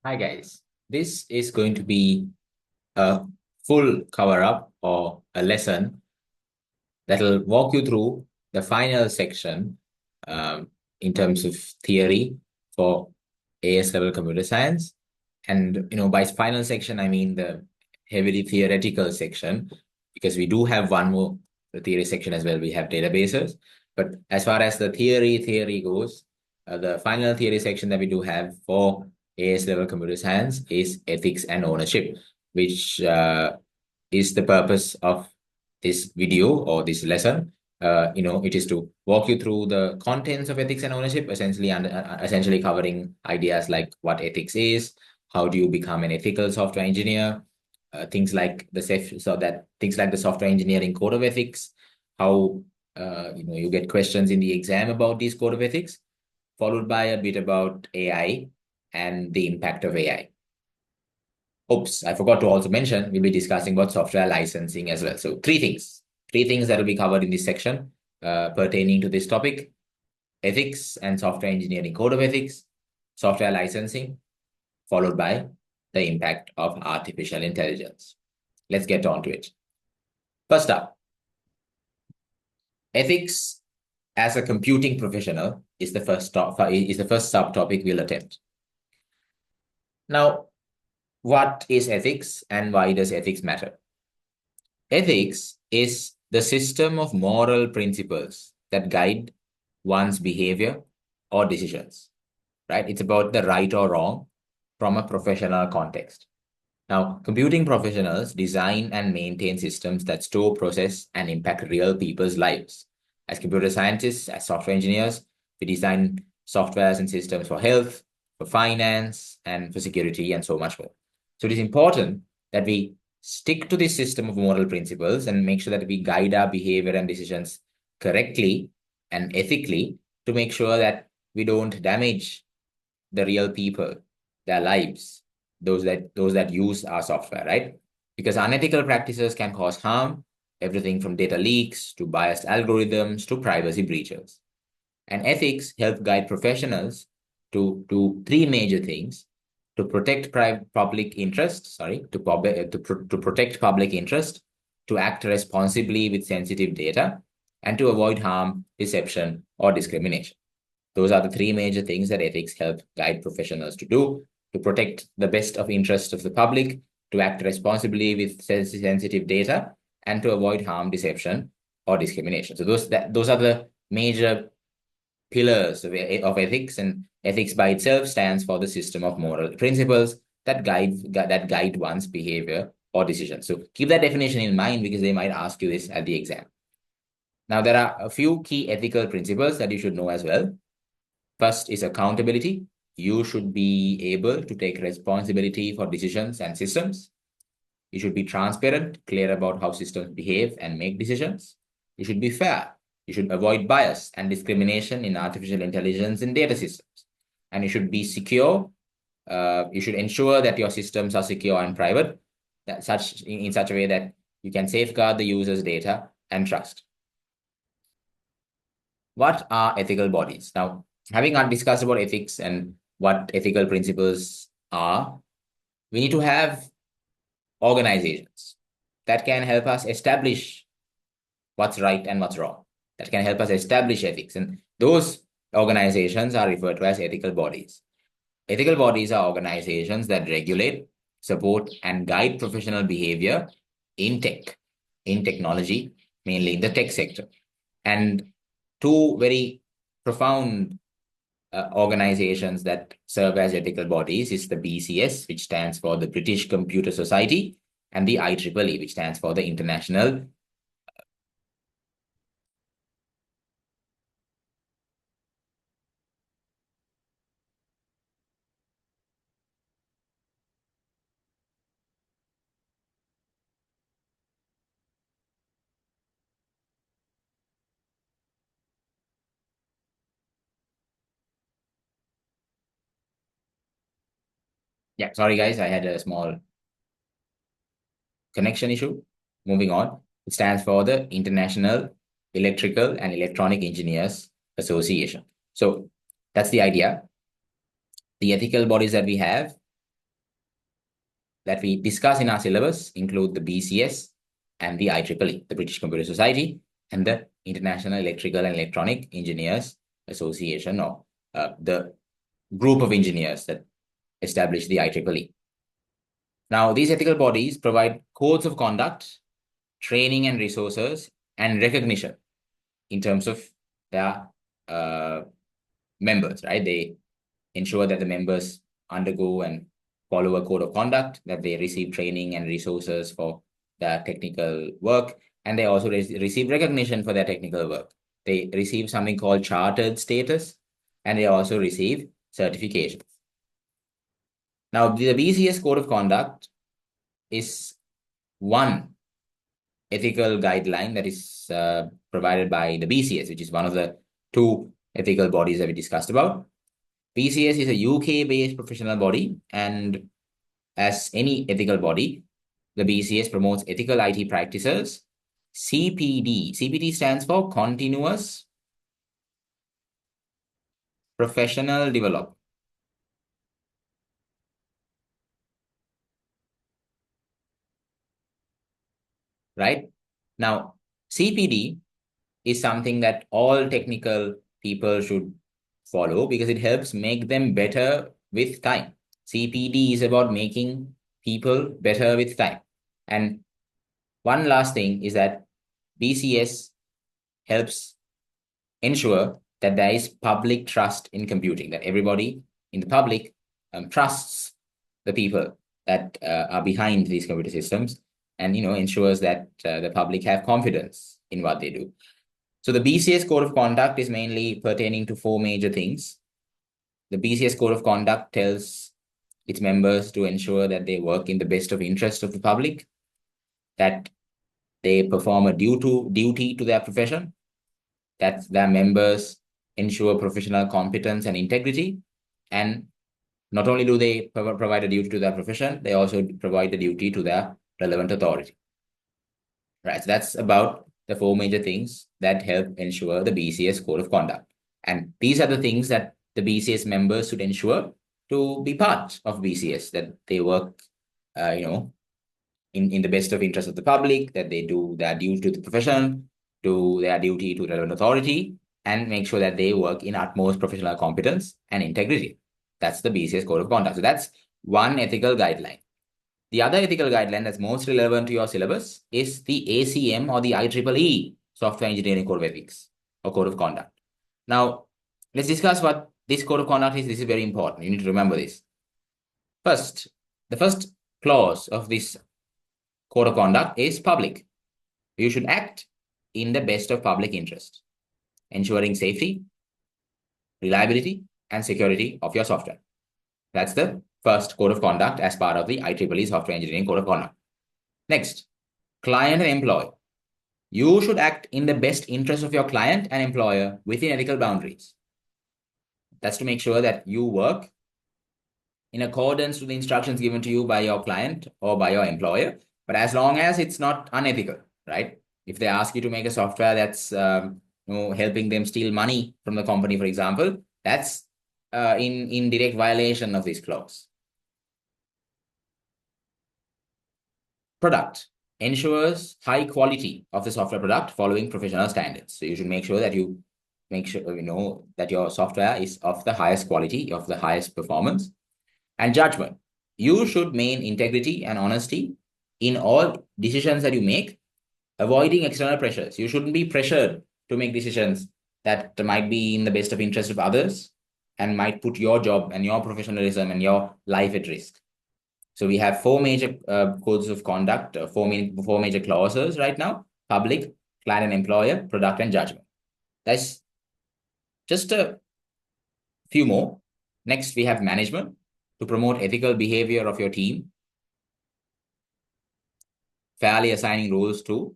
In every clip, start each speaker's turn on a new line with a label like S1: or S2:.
S1: Hi guys, this is going to be a full cover-up or a lesson that'll walk you through the final section in terms of theory for AS level computer science. And by final section, I mean the heavily theoretical section, because we do have one more theory section as well. We have databases. But as far as the theory goes, the final theory section that we do have for AS level computer science is ethics and ownership, which is the purpose of this video or this lesson. It is to walk you through the contents of ethics and ownership, essentially covering ideas like what ethics is, how do you become an ethical software engineer, things like the software engineering code of ethics, how you get questions in the exam about these code of ethics, followed by a bit about AI and the impact of AI. Oops, I forgot to also mention, we'll be discussing about software licensing as well. So three things that will be covered in this section pertaining to this topic: ethics and software engineering code of ethics, software licensing, followed by the impact of artificial intelligence. Let's get on to it. First up, ethics as a computing professional is the first subtopic we'll attempt. Now, what is ethics and why does ethics matter? Ethics is the system of moral principles that guide one's behavior or decisions, right? It's about the right or wrong from a professional context. Now, computing professionals design and maintain systems that store, process, and impact real people's lives. As computer scientists, as software engineers, we design softwares and systems for health, for finance, and for security, and so much more. So it is important that we stick to this system of moral principles and make sure that we guide our behavior and decisions correctly and ethically to make sure that we don't damage the real people, their lives, those that use our software, right? Because unethical practices can cause harm, everything from data leaks to biased algorithms to privacy breaches. And ethics help guide professionals to do three major things: to protect public interest, to protect public interest, to act responsibly with sensitive data, and to avoid harm, deception, or discrimination. Those are the three major things that ethics help guide professionals to do: to protect the best of interest of the public, to act responsibly with sensitive data, and to avoid harm, deception, or discrimination. So those are the major pillars of ethics, and ethics by itself stands for the system of moral principles that guide one's behavior or decisions. So keep that definition in mind because they might ask you this at the exam. Now, there are a few key ethical principles that you should know as well. First is accountability. You should be able to take responsibility for decisions and systems. You should be transparent, clear about how systems behave and make decisions. You should be fair. You should avoid bias and discrimination in artificial intelligence and data systems. And you should be secure. You should ensure that your systems are secure and private, in such a way that you can safeguard the user's data and trust. What are ethical bodies? Now, having discussed about ethics and what ethical principles are, we need to have organizations that can help us establish what's right and what's wrong, that can help us establish ethics. And those organizations are referred to as ethical bodies. Ethical bodies are organizations that regulate, support, and guide professional behavior in technology, mainly in the tech sector. And two very profound organizations that serve as ethical bodies is the BCS, which stands for the British Computer Society, and the IEEE, which stands for the International. Yeah, sorry guys, I had a small connection issue. Moving on, it stands for the International Electrical and Electronic Engineers Association. So that's the idea. The ethical bodies that we have that we discuss in our syllabus include the BCS and the IEEE, the British Computer Society, and the International Electrical and Electronic Engineers Association, or the group of engineers that established the IEEE. Now, these ethical bodies provide codes of conduct, training and resources, and recognition in terms of their members, right? They ensure that the members undergo and follow a code of conduct, that they receive training and resources for their technical work, and they also receive recognition for their technical work. They receive something called chartered status, and they also receive certifications. Now, the BCS Code of Conduct is one ethical guideline that is provided by the BCS, which is one of the two ethical bodies that we discussed about. BCS is a UK-based professional body, and as any ethical body, the BCS promotes ethical IT practices. CPD stands for Continuous Professional Development. Right? Now, CPD is something that all technical people should follow because it helps make them better with time. CPD is about making people better with time. And one last thing is that BCS helps ensure that there is public trust in computing, that everybody in the public trusts the people that are behind these computer systems, and ensures that the public have confidence in what they do. So the BCS Code of Conduct is mainly pertaining to four major things. The BCS Code of Conduct tells its members to ensure that they work in the best of interest of the public, that they perform a duty to their profession, that their members ensure professional competence and integrity, and not only do they provide a duty to their profession, they also provide a duty to their relevant authority. Right, so that's about the four major things that help ensure the BCS Code of Conduct. And these are the things that the BCS members should ensure to be part of BCS, that they work, in the best of interest of the public, that they do their duty to the profession, do their duty to relevant authority, and make sure that they work in utmost professional competence and integrity. That's the BCS Code of Conduct. So that's one ethical guideline. The other ethical guideline that's most relevant to your syllabus is the ACM, or the IEEE Software Engineering Code of Ethics or Code of Conduct. Now, let's discuss what this Code of Conduct is. This is very important. You need to remember this. First, the first clause of this Code of Conduct is public. You should act in the best of public interest, ensuring safety, reliability, and security of your software. That's the first Code of Conduct as part of the IEEE Software Engineering Code of Conduct. Next, client and employee. You should act in the best interest of your client and employer within ethical boundaries. That's to make sure that you work in accordance with the instructions given to you by your client or by your employer, but as long as it's not unethical, right? If they ask you to make a software that's helping them steal money from the company, for example, that's in direct violation of this clause. Product ensures high quality of the software product following professional standards. So you should make sure that you make sure that your software is of the highest quality, of the highest performance. And judgment. You should maintain integrity and honesty in all decisions that you make, avoiding external pressures. You shouldn't be pressured to make decisions that might be in the best of interest of others and might put your job and your professionalism and your life at risk. So we have four major codes of conduct, four major clauses right now: public, client and employer, product, and judgment. That's just a few more. Next, we have management, to promote ethical behavior of your team, fairly assigning roles to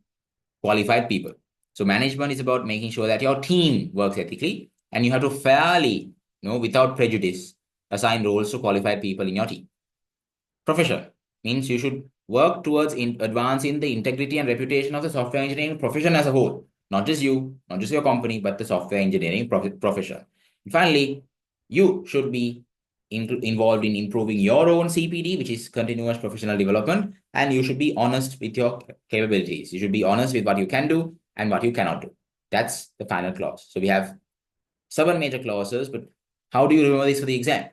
S1: qualified people. So management is about making sure that your team works ethically, and you have to fairly, without prejudice, assign roles to qualified people in your team. Profession means you should work towards advancing the integrity and reputation of the software engineering profession as a whole, not just you, not just your company, but the software engineering profession. And finally, you should be involved in improving your own CPD, which is continuous professional development, and you should be honest with your capabilities. You should be honest with what you can do and what you cannot do. That's the final clause. So we have 7 major clauses, but how do you remember this for the exam?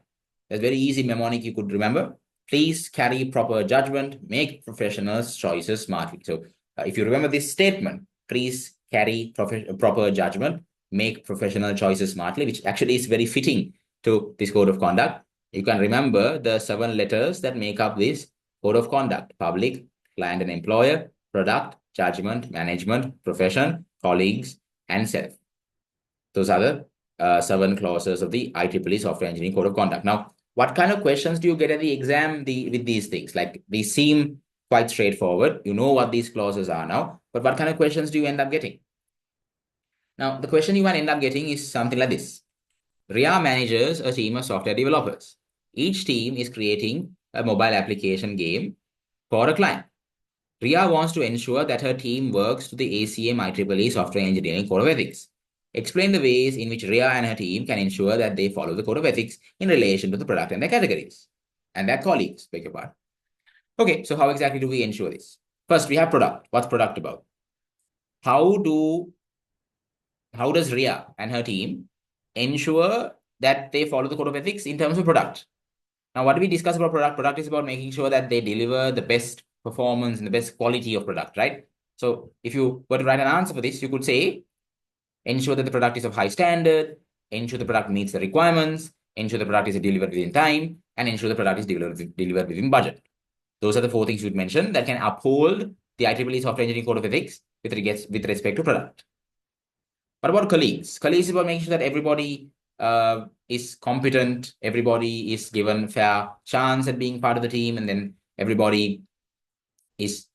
S1: There's very easy mnemonic you could remember. Please carry proper judgment, make professional choices smartly. So if you remember this statement, please carry proper judgment, make professional choices smartly, which actually is very fitting to this code of conduct. You can remember the 7 letters that make up this code of conduct: public, client and employer, product, judgment, management, profession, colleagues, and self. Those are the 7 clauses of the IEEE Software Engineering Code of Conduct. Now, what kind of questions do you get at the exam with these things? Like, these seem quite straightforward. You know what these clauses are now, but what kind of questions do you end up getting? Now, the question you might end up getting is something like this. RIA manages a team of software developers. Each team is creating a mobile application game for a client. RIA wants to ensure that her team works to the ACM IEEE Software Engineering Code of Ethics. Explain the ways in which RIA and her team can ensure that they follow the Code of Ethics in relation to the product and their categories and their colleagues, beg your pardon. Okay, so how exactly do we ensure this? First, we have product. What's product about? How does RIA and her team ensure that they follow the Code of Ethics in terms of product? Now, what do we discuss about product? Product is about making sure that they deliver the best performance and the best quality of product, right? So if you were to write an answer for this, you could say, ensure that the product is of high standard, ensure the product meets the requirements, ensure the product is delivered within time, and ensure the product is delivered within budget. Those are the 4 things you'd mention that can uphold the IEEE Software Engineering Code of Ethics with respect to product. What about colleagues? Colleagues is about making sure that everybody is competent, everybody is given fair chance at being part of the team, and then everybody is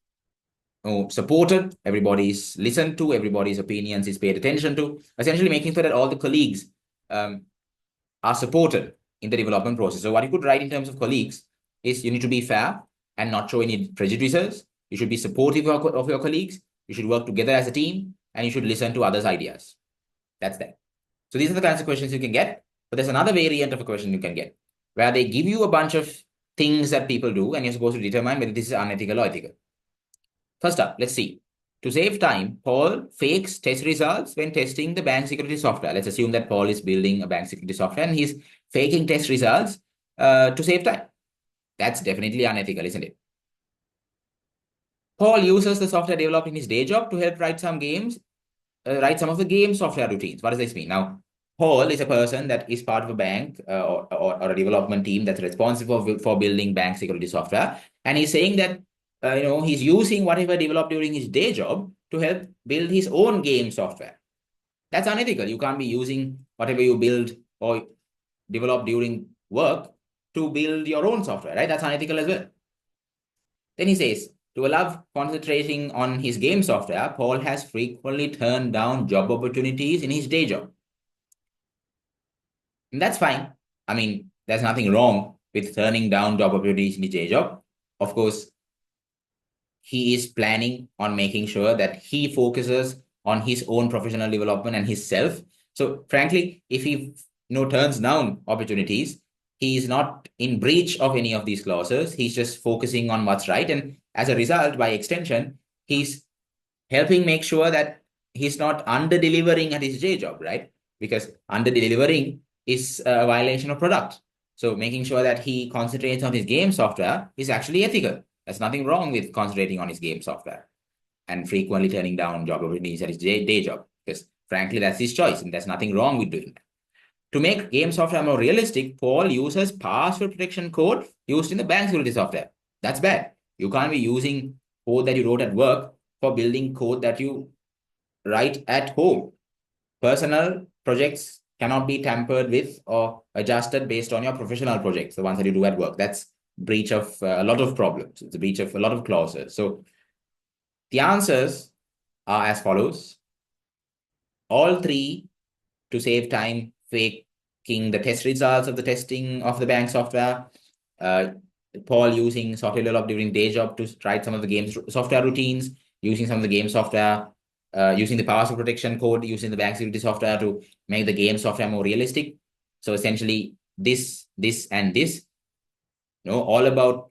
S1: supported, everybody is listened to, everybody's opinions is paid attention to, essentially making sure that all the colleagues are supported in the development process. So what you could write in terms of colleagues is you need to be fair and not show any prejudices. You should be supportive of your colleagues. You should work together as a team, and you should listen to others' ideas. That's that. So these are the kinds of questions you can get. But there's another variant of a question you can get, where they give you a bunch of things that people do, and you're supposed to determine whether this is unethical or ethical. First up, let's see. To save time, Paul fakes test results when testing the bank security software. Let's assume that Paul is building a bank security software and he's faking test results to save time. That's definitely unethical, isn't it? Paul uses the software developed in his day job to help write some of the game software routines. What does this mean? Now, Paul is a person that is part of a bank or a development team that's responsible for building bank security software. And he's saying that he's using whatever developed during his day job to help build his own game software. That's unethical. You can't be using whatever you build or develop during work to build your own software, right? That's unethical as well. Then he says, to allow concentrating on his game software, Paul has frequently turned down job opportunities in his day job. And that's fine. I mean, there's nothing wrong with turning down job opportunities in his day job. Of course, he is planning on making sure that he focuses on his own professional development and his self. So frankly, if he turns down opportunities, he is not in breach of any of these clauses. He's just focusing on what's right. And as a result, by extension, he's helping make sure that he's not under-delivering at his day job, right? Because under-delivering is a violation of product. So making sure that he concentrates on his game software is actually ethical. There's nothing wrong with concentrating on his game software and frequently turning down job opportunities at his day job, because frankly, that's his choice and there's nothing wrong with doing that. To make game software more realistic, Paul uses password protection code used in the bank security software. That's bad. You can't be using code that you wrote at work for building code that you write at home. Personal projects cannot be tampered with or adjusted based on your professional projects, the ones that you do at work. That's breach of a lot of problems. It's a breach of a lot of clauses. So the answers are as follows. All 3, to save time, faking the test results of the testing of the bank software. Paul using software developed during day job to write some of the game's software routines, using some of the game software, using the password protection code, using the bank security software to make the game software more realistic. So essentially, this, and this, all about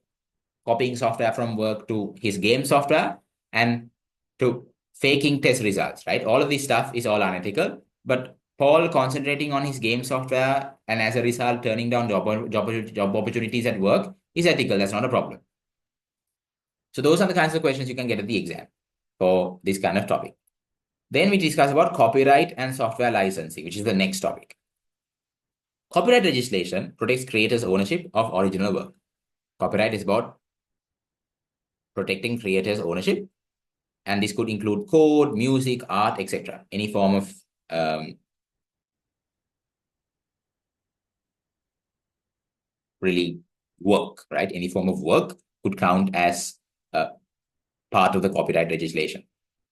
S1: copying software from work to his game software and to faking test results, right? All of this stuff is all unethical, but Paul concentrating on his game software and as a result turning down job opportunities at work is ethical. That's not a problem. So those are the kinds of questions you can get at the exam for this kind of topic. Then we discuss about copyright and software licensing, which is the next topic. Copyright legislation protects creators' ownership of original work. Copyright is about protecting creators' ownership, and this could include code, music, art, etc. Any form of really work, right? Any form of work could count as part of the copyright legislation.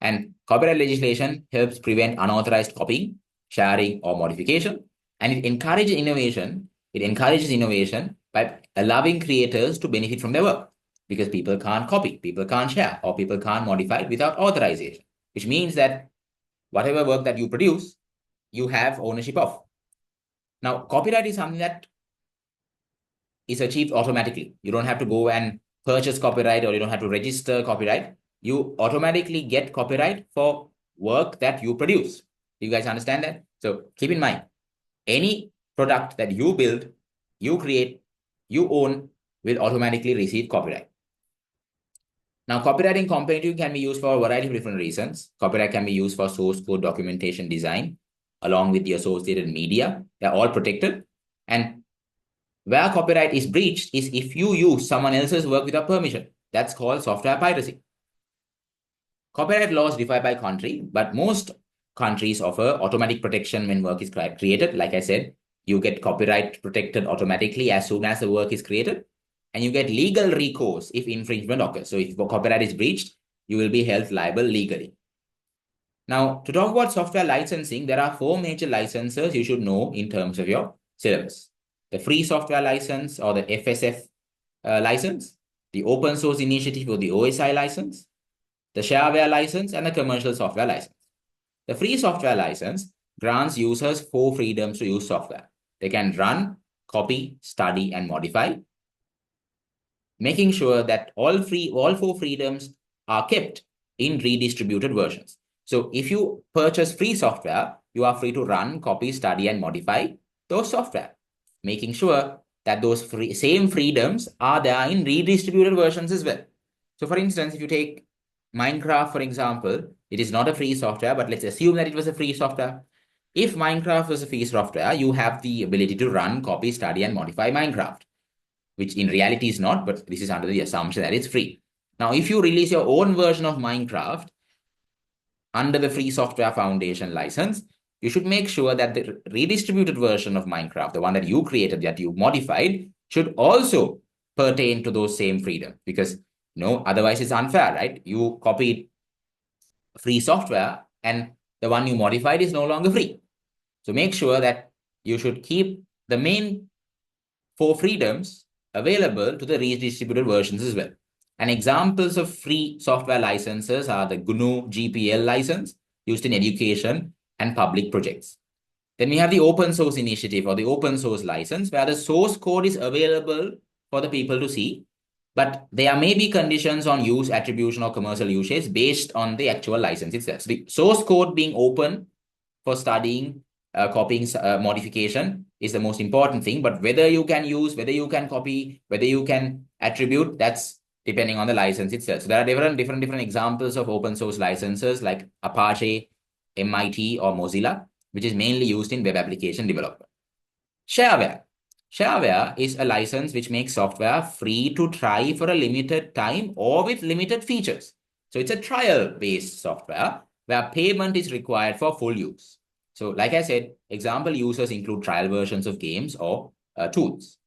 S1: And copyright legislation helps prevent unauthorized copying, sharing, or modification. And it encourages innovation. It encourages innovation by allowing creators to benefit from their work, because people can't copy, people can't share, or people can't modify it without authorization, which means that whatever work that you produce, you have ownership of. Now, copyright is something that is achieved automatically. You don't have to go and purchase copyright, or you don't have to register copyright. You automatically get copyright for work that you produce. Do you guys understand that? So keep in mind, any product that you build, you create, you own, will automatically receive copyright. Now, copyright in competitive can be used for a variety of different reasons. Copyright can be used for source code documentation design, along with the associated media. They're all protected. And where copyright is breached is if you use someone else's work without permission. That's called software piracy. Copyright laws differ by country, but most countries offer automatic protection when work is created. Like I said, you get copyright protected automatically as soon as the work is created, and you get legal recourse if infringement occurs. So if copyright is breached, you will be held liable legally. Now, to talk about software licensing, there are 4 major licenses you should know in terms of your syllabus. The free software license, or the FSF license, the open source initiative, or the OSI license, the shareware license, and the commercial software license. The free software license grants users 4 freedoms to use software. They can run, copy, study, and modify, making sure that all 4 freedoms are kept in redistributed versions. So if you purchase free software, you are free to run, copy, study, and modify those software, making sure that those same freedoms are there in redistributed versions as well. So for instance, if you take Minecraft, for example, it is not a free software, but let's assume that it was a free software. If Minecraft was a free software, you have the ability to run, copy, study, and modify Minecraft, which in reality is not, but this is under the assumption that it's free. Now, if you release your own version of Minecraft under the Free Software Foundation license, you should make sure that the redistributed version of Minecraft, the one that you created, that you modified, should also pertain to those same freedom, because otherwise it's unfair, right? You copied free software and the one you modified is no longer free. So make sure that you should keep the main 4 freedoms available to the redistributed versions as well. And examples of free software licenses are the GNU GPL license, used in education and public projects. Then we have the open source initiative, or the open source license, where the source code is available for the people to see, but there may be conditions on use, attribution, or commercial usage based on the actual license itself. So the source code being open for studying, copying, modification is the most important thing. But whether you can use, whether you can copy, whether you can attribute, that's depending on the license itself. So there are different examples of open source licenses like Apache, MIT, or Mozilla, which is mainly used in web application development. Shareware. Shareware is a license which makes software free to try for a limited time or with limited features. So it's a trial-based software where payment is required for full use. So like I said, example users include trial versions of games or tools.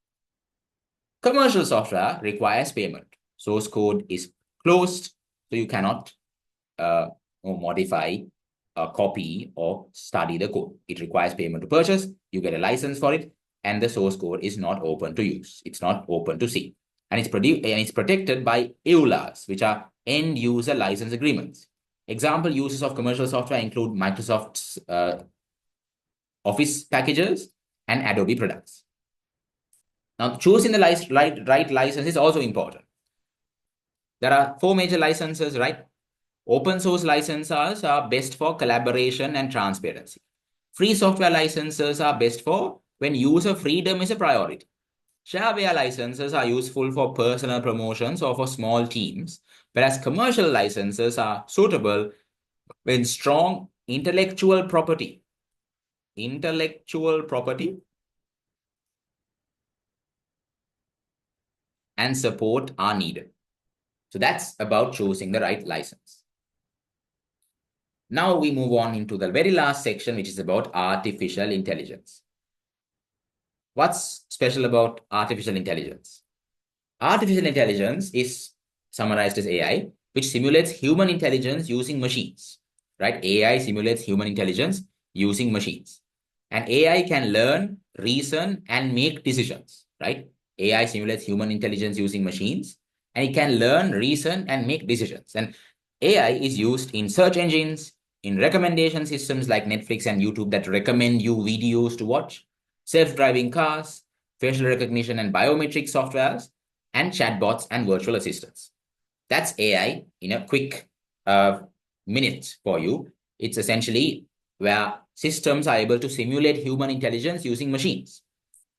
S1: Commercial software requires payment. Source code is closed, so you cannot modify, copy, or study the code. It requires payment to purchase. You get a license for it, and the source code is not open to use. It's not open to see. And it's protected by EULAs, which are end user license agreements. Example uses of commercial software include Microsoft's Office packages and Adobe products. Now, choosing the right license is also important. There are four major licenses, right? Open source licenses are best for collaboration and transparency. Free software licenses are best for when user freedom is a priority. Shareware licenses are useful for personal promotions or for small teams, whereas commercial licenses are suitable when strong intellectual property and support are needed. So that's about choosing the right license. Now we move on into the very last section, which is about artificial intelligence. What's special about artificial intelligence? Artificial intelligence is summarized as AI, which simulates human intelligence using machines, right? AI simulates human intelligence using machines. And AI can learn, reason, and make decisions, right? AI simulates human intelligence using machines, and it can learn, reason, and make decisions. And AI is used in search engines, in recommendation systems like Netflix and YouTube that recommend you videos to watch, self-driving cars, facial recognition and biometric softwares, and chatbots and virtual assistants. That's AI in a quick minute for you. It's essentially where systems are able to simulate human intelligence using machines.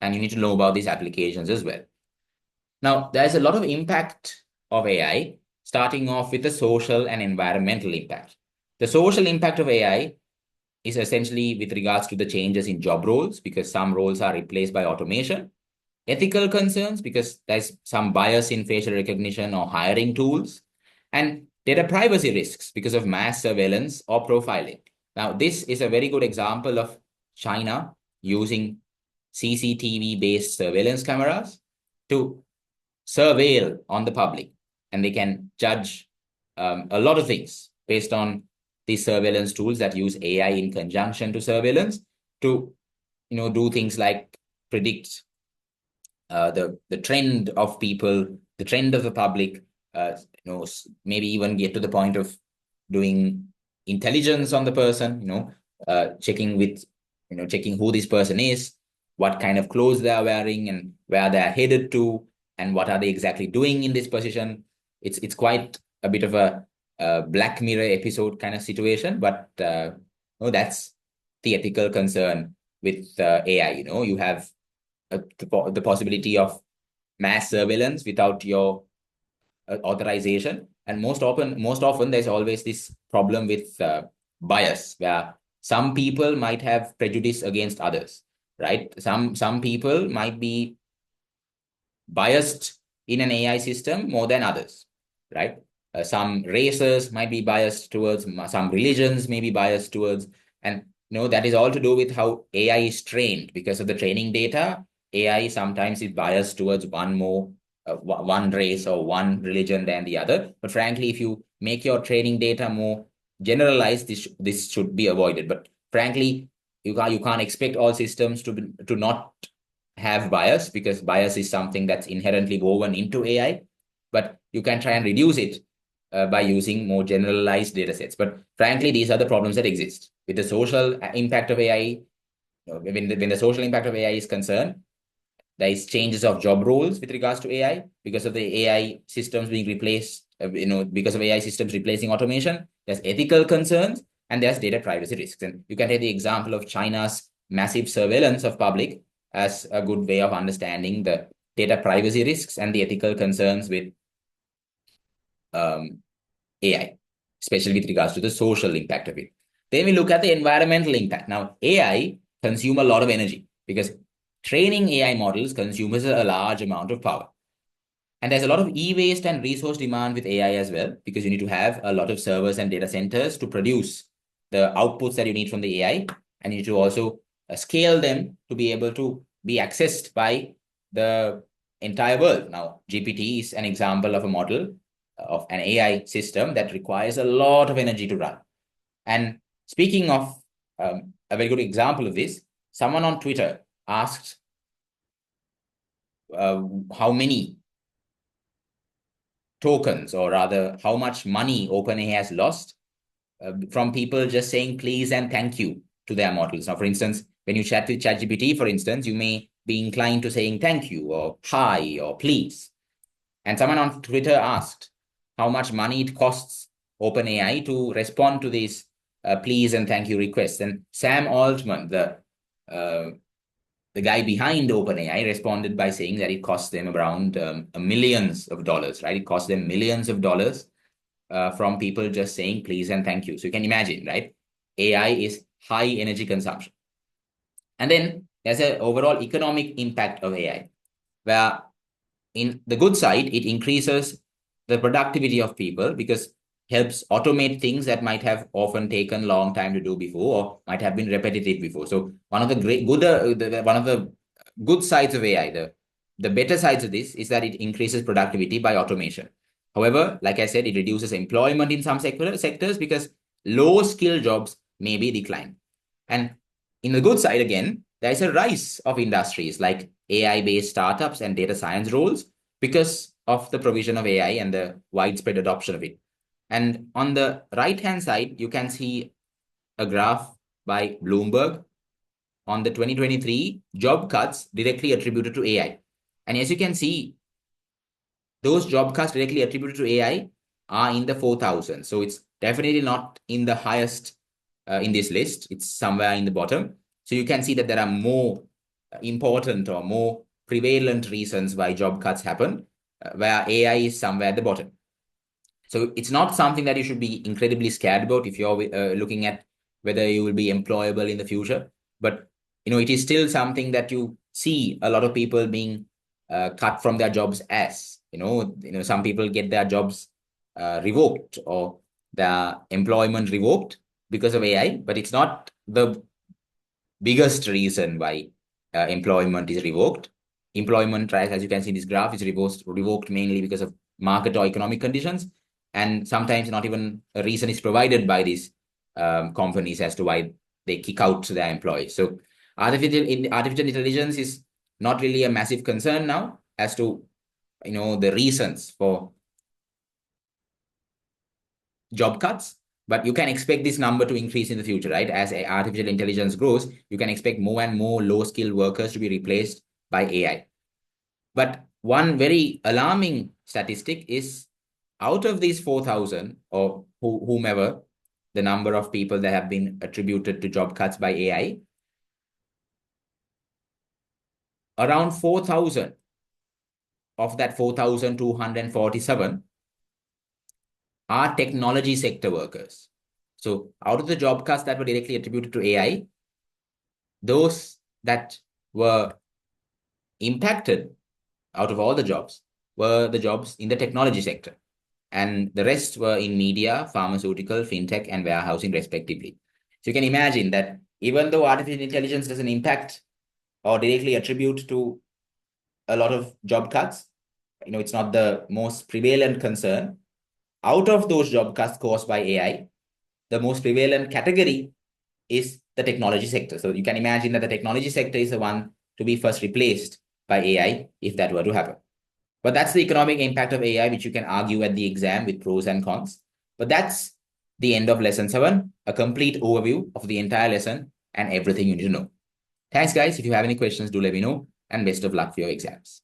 S1: And you need to know about these applications as well. Now, there's a lot of impact of AI, starting off with the social and environmental impact. The social impact of AI is essentially with regards to the changes in job roles, because some roles are replaced by automation. Ethical concerns, because there's some bias in facial recognition or hiring tools. And data privacy risks because of mass surveillance or profiling. Now, this is a very good example of China using CCTV-based surveillance cameras to surveil on the public, and they can judge a lot of things based on these surveillance tools that use AI in conjunction to surveillance to do things like predict the trend of people, the trend of the public, maybe even get to the point of doing intelligence on the person, checking who this person is, what kind of clothes they are wearing, and where they are headed to, and what are they exactly doing in this position. It's quite a bit of a Black Mirror episode kind of situation, but that's the ethical concern with AI. You have the possibility of mass surveillance without your authorization, and most often there's always this problem with bias, where some people might have prejudice against others, right? Some people might be biased in an AI system more than others, right? Some races might be biased towards, some religions may be biased towards, and that is all to do with how AI is trained. Because of the training data, AI sometimes is biased towards one race or one religion than the other. But frankly, if you make your training data more generalized, this should be avoided. But frankly, you can't expect all systems to not have bias, because bias is something that's inherently woven into AI, but you can try and reduce it by using more generalized data sets. But frankly, these are the problems that exist. With the social impact of AI, when the social impact of AI is concerned, there is changes of job roles with regards to AI because of the AI systems being replaced, because of AI systems replacing automation. There's ethical concerns, and there's data privacy risks. And you can take the example of China's massive surveillance of public as a good way of understanding the data privacy risks and the ethical concerns with AI, especially with regards to the social impact of it. Then we look at the environmental impact. Now, AI consumes a lot of energy because training AI models consumes a large amount of power. And there's a lot of e-waste and resource demand with AI as well, because you need to have a lot of servers and data centers to produce the outputs that you need from the AI. And you need to also scale them to be able to be accessed by the entire world. Now, GPT is an example of a model of an AI system that requires a lot of energy to run. And speaking of a very good example of this, someone on Twitter asked how many tokens, or rather how much money OpenAI has lost from people just saying please and thank you to their models. Now, for instance, when you chat with ChatGPT, for instance, you may be inclined to saying thank you or hi or please. And someone on Twitter asked how much money it costs OpenAI to respond to these please and thank you requests. And Sam Altman, the guy behind OpenAI, responded by saying that it costs them around millions of dollars, right? It costs them millions of dollars from people just saying please and thank you. So you can imagine, right? AI is high energy consumption. And then there's an overall economic impact of AI, where in the good side, it increases the productivity of people because helps automate things that might have often taken long time to do before or might have been repetitive before. So one of the one of the good sides of AI, the better sides of this is that it increases productivity by automation. However, like I said, it reduces employment in some sectors because low skill jobs may be declined. And in the good side, again, there is a rise of industries like AI-based startups and data science roles because of the provision of AI and the widespread adoption of it. And on the right-hand side, you can see a graph by Bloomberg on the 2023 job cuts directly attributed to AI. And as you can see, those job cuts directly attributed to AI are in the 4,000. So it's definitely not in the highest in this list. It's somewhere in the bottom. So you can see that there are more important or more prevalent reasons why job cuts happen, where AI is somewhere at the bottom. So it's not something that you should be incredibly scared about if you're looking at whether you will be employable in the future. But it is still something that you see a lot of people being cut from their jobs as some people get their jobs revoked or their employment revoked because of AI, but it's not the biggest reason why employment is revoked. Employment, right, as you can see in this graph, is revoked mainly because of market or economic conditions, and sometimes not even a reason is provided by these companies as to why they kick out their employees. So artificial intelligence is not really a massive concern now as to the reasons for job cuts, but you can expect this number to increase in the future, right? As artificial intelligence grows, you can expect more and more low-skilled workers to be replaced by AI. But one very alarming statistic is out of these 4,000 or whomever, the number of people that have been attributed to job cuts by AI, around 4,000 of that 4,247 are technology sector workers. So out of the job cuts that were directly attributed to AI, those that were impacted out of all the jobs were the jobs in the technology sector. And the rest were in media, pharmaceutical, fintech, and warehousing, respectively. So you can imagine that even though artificial intelligence doesn't impact or directly attribute to a lot of job cuts, it's not the most prevalent concern. Out of those job cuts caused by AI, the most prevalent category is the technology sector. So you can imagine that the technology sector is the one to be first replaced by AI if that were to happen. But that's the economic impact of AI, which you can argue at the exam with pros and cons. But that's the end of lesson 7, a complete overview of the entire lesson and everything you need to know. Thanks, guys. If you have any questions, do let me know, and best of luck for your exams.